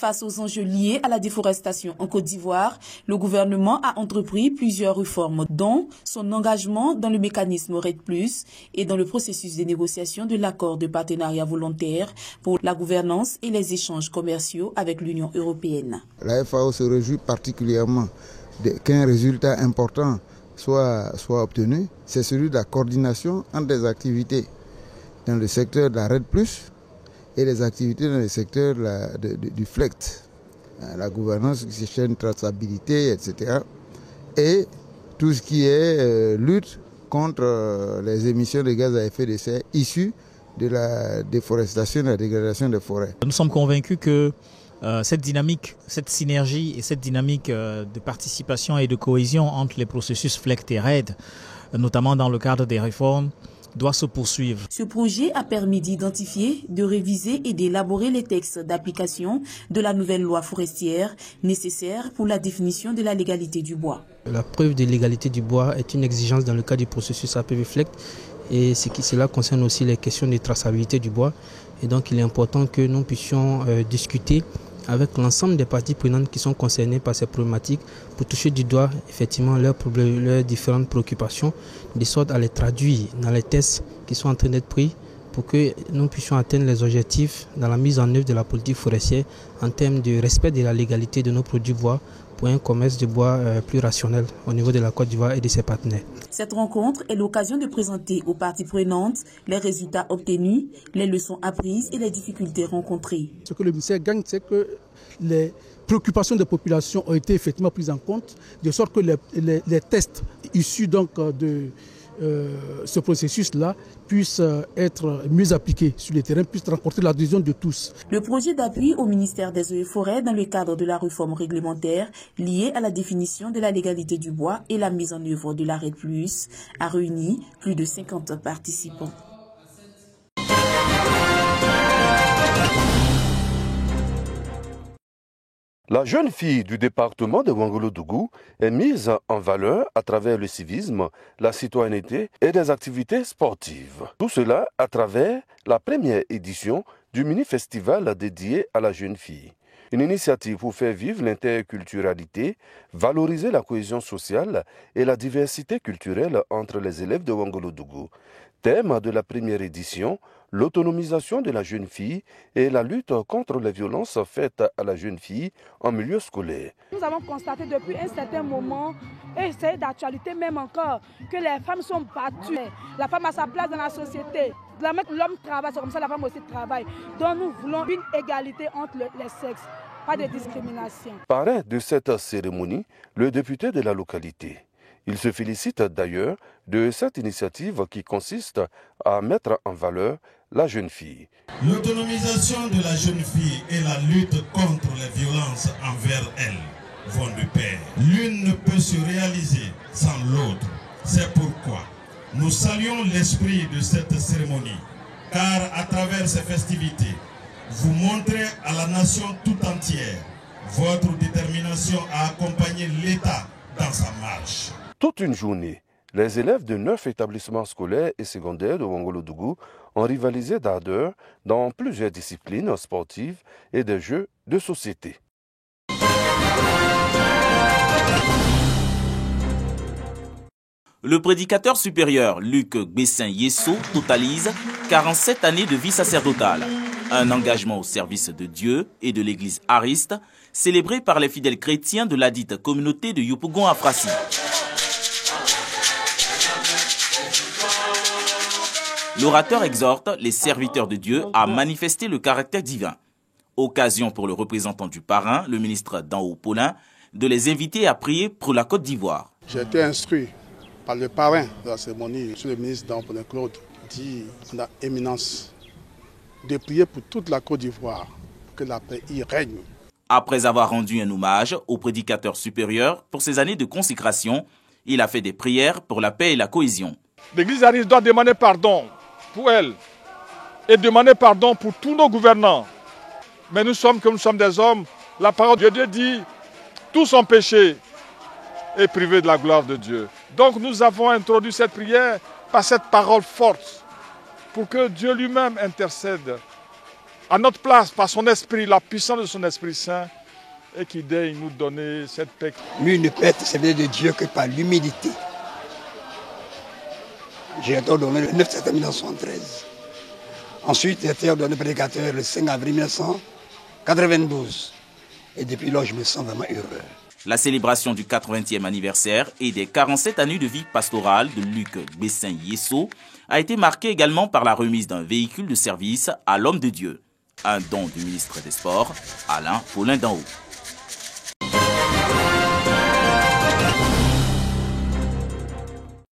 face aux enjeux liés à la déforestation en Côte d'Ivoire, le gouvernement a entrepris plusieurs réformes, dont son engagement dans le mécanisme REDD+, et dans le processus de négociation de l'accord de partenariat volontaire pour la gouvernance et les échanges commerciaux avec l'Union européenne. La FAO se réjouit particulièrement qu'un résultat important soit obtenu, c'est celui de la coordination entre des activités dans le secteur de la REDD+, et les activités dans le secteur du FLEGT, la gouvernance, chaîne, traçabilité, etc. Et tout ce qui est lutte contre les émissions de gaz à effet de serre issues de la déforestation et de la dégradation des forêts. Nous sommes convaincus que cette dynamique, cette synergie et cette dynamique de participation et de cohésion entre les processus FLEGT et REDD, notamment dans le cadre des réformes, doit se poursuivre. Ce projet a permis d'identifier, de réviser et d'élaborer les textes d'application de la nouvelle loi forestière nécessaires pour la définition de la légalité du bois. La preuve de légalité du bois est une exigence dans le cadre du processus APV-FLEGT et cela concerne aussi les questions de traçabilité du bois. Et donc il est important que nous puissions discuter avec l'ensemble des parties prenantes qui sont concernées par ces problématiques pour toucher du doigt effectivement leurs différentes préoccupations, de sorte à les traduire dans les tests qui sont en train d'être pris pour que nous puissions atteindre les objectifs dans la mise en œuvre de la politique forestière en termes de respect de la légalité de nos produits bois pour un commerce de bois plus rationnel au niveau de la Côte d'Ivoire et de ses partenaires. Cette rencontre est l'occasion de présenter aux parties prenantes les résultats obtenus, les leçons apprises et les difficultés rencontrées. Ce que le ministère gagne, c'est que les préoccupations des populations ont été effectivement prises en compte, de sorte que les tests issus donc de ce processus-là puisse être mieux appliqué sur le terrain, puisse remporter l'adhésion de tous. Le projet d'appui au ministère des Eaux et Forêts dans le cadre de la réforme réglementaire liée à la définition de la légalité du bois et la mise en œuvre de la REDD+, a réuni plus de 50 participants. La jeune fille du département de Ouangolodougou est mise en valeur à travers le civisme, la citoyenneté et des activités sportives. Tout cela à travers la première édition du mini-festival dédié à la jeune fille. Une initiative pour faire vivre l'interculturalité, valoriser la cohésion sociale et la diversité culturelle entre les élèves de Ouangolodougou. Thème de la première édition, l'autonomisation de la jeune fille et la lutte contre les violences faites à la jeune fille en milieu scolaire. Nous avons constaté depuis un certain moment, et c'est d'actualité même encore, que les femmes sont battues. La femme a sa place dans la société. L'homme travaille, c'est comme ça la femme aussi travaille. Donc nous voulons une égalité entre les sexes, pas de discrimination. Parrain de cette cérémonie, le député de la localité. Il se félicite d'ailleurs de cette initiative qui consiste à mettre en valeur la jeune fille. L'autonomisation de la jeune fille et la lutte contre les violences envers elle vont de pair. L'une ne peut se réaliser sans l'autre. C'est pourquoi nous saluons l'esprit de cette cérémonie, car à travers ces festivités, vous montrez à la nation tout entière votre détermination à accompagner l'État dans sa marche. Toute une journée, les élèves de 9 établissements scolaires et secondaires de Ouangolodougou ont rivalisé d'ardeur dans plusieurs disciplines sportives et des jeux de société. Le prédicateur supérieur Luc Gbessin-Yesso totalise 47 années de vie sacerdotale. Un engagement au service de Dieu et de l'église ariste, célébré par les fidèles chrétiens de ladite communauté de Yopougon-Afrassi. L'orateur exhorte les serviteurs de Dieu à manifester le caractère divin. Occasion pour le représentant du parrain, le ministre Danho Paulin, de les inviter à prier pour la Côte d'Ivoire. J'ai été instruit par le parrain de la cérémonie, monsieur le ministre Danho Paulin Claude, dit à la éminence de prier pour toute la Côte d'Ivoire, que la paix y règne. Après avoir rendu un hommage au prédicateur supérieur pour ses années de consécration, il a fait des prières pour la paix et la cohésion. L'église ariste doit demander pardon pour elle et demander pardon pour tous nos gouvernants. Mais nous sommes comme nous sommes des hommes. La parole de Dieu dit, tous sont péchés et privés de la gloire de Dieu. Donc nous avons introduit cette prière par cette parole forte pour que Dieu lui-même intercède à notre place par son esprit, la puissance de son Esprit Saint, et qui daigne nous donner cette paix. Lui ne peut être servi de Dieu que par l'humilité. J'ai été ordonné le 9 septembre 1973. Ensuite, j'ai été ordonné prédicateur le 5 avril 1992. Et depuis là, je me sens vraiment heureux. La célébration du 80e anniversaire et des 47 années de vie pastorale de Luc Gbessin Yesso a été marquée également par la remise d'un véhicule de service à l'homme de Dieu. Un don du ministre des Sports, Alain Paulin d'Anhaut.